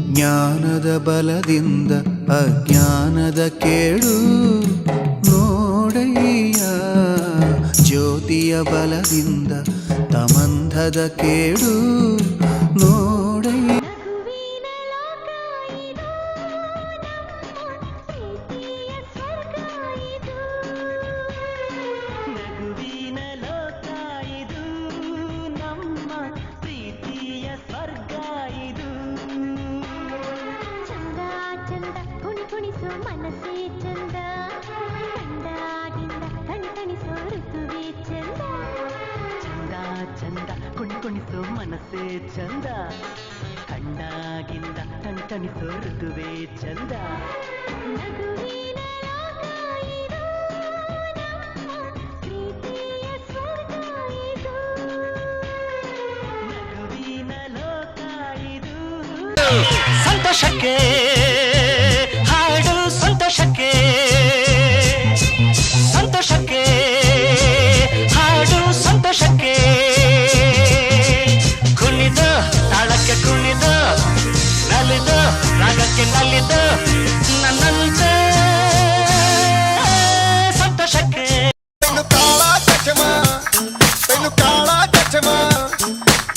ಜ್ಞಾನದ ಬಲದಿಂದ ಅಜ್ಞಾನದ ಕೇಡು ನೋಡಯ್ಯ, ಜ್ಯೋತಿಯ ಬಲದಿಂದ ತಮಂಧದ ಕೇಡು ನೋಡಯ್ಯ. ಮನಸ್ಸೇ ಚಂದ, ಕಂಡಾಗಿಂದ ಕಣ್ಕಣಿಸೋ ಋತುವೇ ಚಂದ. ಚಂದ ಚಂದ ಕುಣಿಕುಣಿಸೋ ಮನಸ್ಸೇ ಚಂದ, ಕಂಡಾಗಿಂದ ಕಣ್ಕಣಿಸೋ ಋತುವೇ ಚಂದ. ನಗುವಿನ ಲೋಕ ಇದು, ನಮ್ಮ ಪ್ರೀತಿಯ ಸ್ವರ್ಗ ಇದು. ನಗುವಿನ ಲೋಕ ಇದು. ಸಂತೋಷಕ್ಕೆ ಹಾಡು, ಸಂತೋಷಕ್ಕೆ ಸಂತೋಷಕ್ಕೆ ಹಾಡು, ಸಂತೋಷಕ್ಕೆ ಕುಣಿದ ತಾಳಕ್ಕೆ ಕುಣಿದ, ನಲಿದ ರಾಗಕ್ಕೆ ನಲಿದ ನನ್ನಂತೆ ಸಂತೋಷಕ್ಕೆ. ਤੈਨੂੰ ਕਾਲਾ ਚਸ਼ਮਾ, ਤੈਨੂੰ ਕਾਲਾ ਚਸ਼ਮਾ,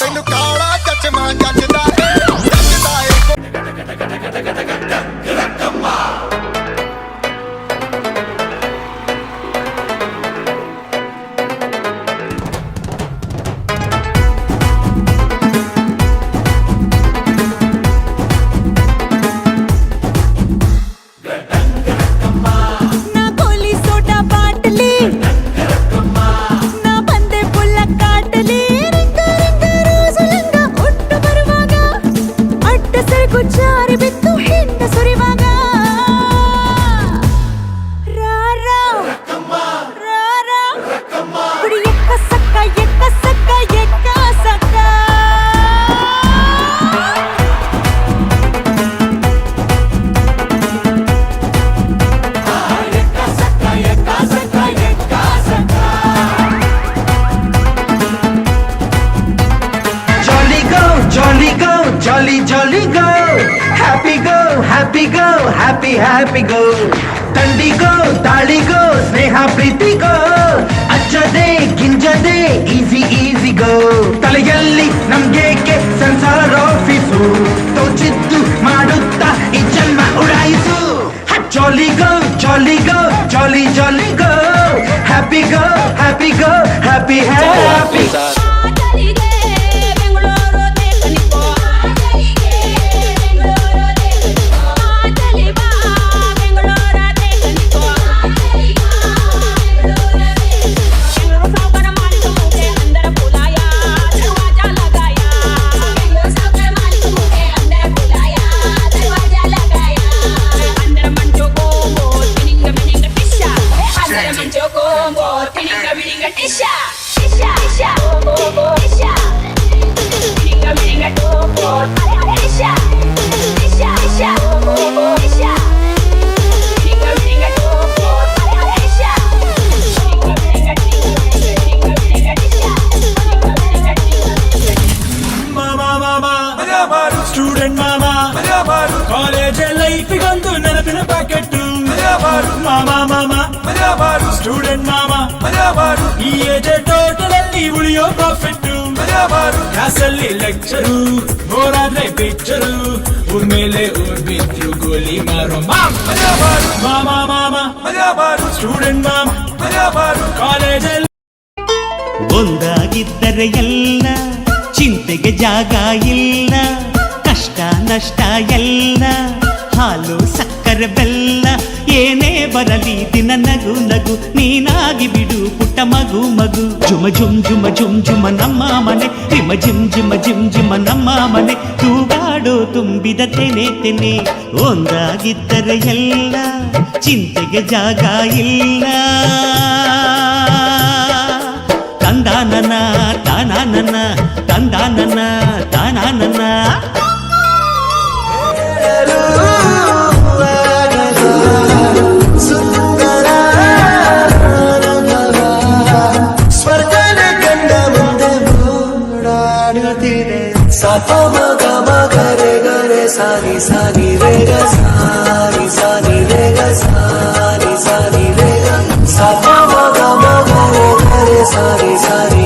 ਤੈਨੂੰ ਕਾਲਾ ਚਸ਼ਮਾ ਜੱਜਦਾ ਏ, ਜੱਜਦਾ ਏ. Jolly, jolly go, happy go, happy go, happy, happy go. Tandi go, tali go, sneha preeti go. Ajjade, ginjade, easy, easy go. Talayalli namgeke sansar office, tochiddu madutta ee janma udaisu. Jolly go, jolly go, jolly, jolly go, happy go, happy go, happy, happy. Student ಮಾಮ college life ಗೊಂದು ನೆನಪಿನ packet. ಮಾಮ ಮಾಮ student ಮಾಮ ಈ age total ಅಲ್ಲಿ ಉಳಿಯೋ profit. ಕ್ಲಾಸಲ್ಲಿ lecture, ಬೋರಾದ್ರೆ picture, ಊರ್ ಮೇಲೆ ಊರ್ ಬಿದ್ರು ಗೋಲಿ ಮಾರೋ ಮಾಮ ಮಾಮ ಸ್ಟೂಡೆಂಟ್ ಮಾಮ ಕಾಲೇಜಲ್ಲಿ. ಒಂದಾಗಿದ್ದರೆ ಎಲ್ಲ ಚಿಂತೆಗೆ ಜಾಗ ಇಲ್ಲ, ಕಷ್ಟ ನಷ್ಟ ಎಲ್ಲ ಹಾಲು ಸಕ್ಕರೆ ಬೆಲ್ಲ ಏನೇ ಬರಲಿ ದಿನ ನಗು ನಗು ನೀನಾಗಿ ಬಿಡು ಪುಟ್ಟ ಮಗು ಮಗು. ಜುಮ ಜುಮ್ ಜುಮ ಜುಮ್ ಜುಮ ನಮ್ಮ ಮನೆ, ರಿಮ ಜಿಮ್ ಜಿಮ ಜಿಮ್ ಜಿಮ ನಮ್ಮ ಮನೆ, ತೂಗಾಡೋ ತುಂಬಿದ ತೆನೆ ತೆನೆ. ಒಂದಾಗಿದ್ದರೆ ಎಲ್ಲ ಚಿಂತೆಗೆ ಜಾಗ ಇಲ್ಲ. ತಂದಾನನ ತಾನಾನನ ತಂದಾನನ ತಾನಾನನ. ಸ್ವರ್ಗದ ಕಂಡ ಮುಂದೆ ಮೂಡಾಡುತ್ತಿದೆ, ಸಾಪ ಮಗ ಮಗರೆ ಗರೆ ಸ ಸಾರಿ ಸಾರಿ ರೇ ಗ ಸಾರಿ ಸಾರಿ ರೇ ಗ ಸಾರಿ ಸಾರಿ ರೇ ಗ ಸ ಪ ಮ ಗ ಮ ಗ ರೇ ಗ ರೇ ಸಾರಿ ಸಾರಿ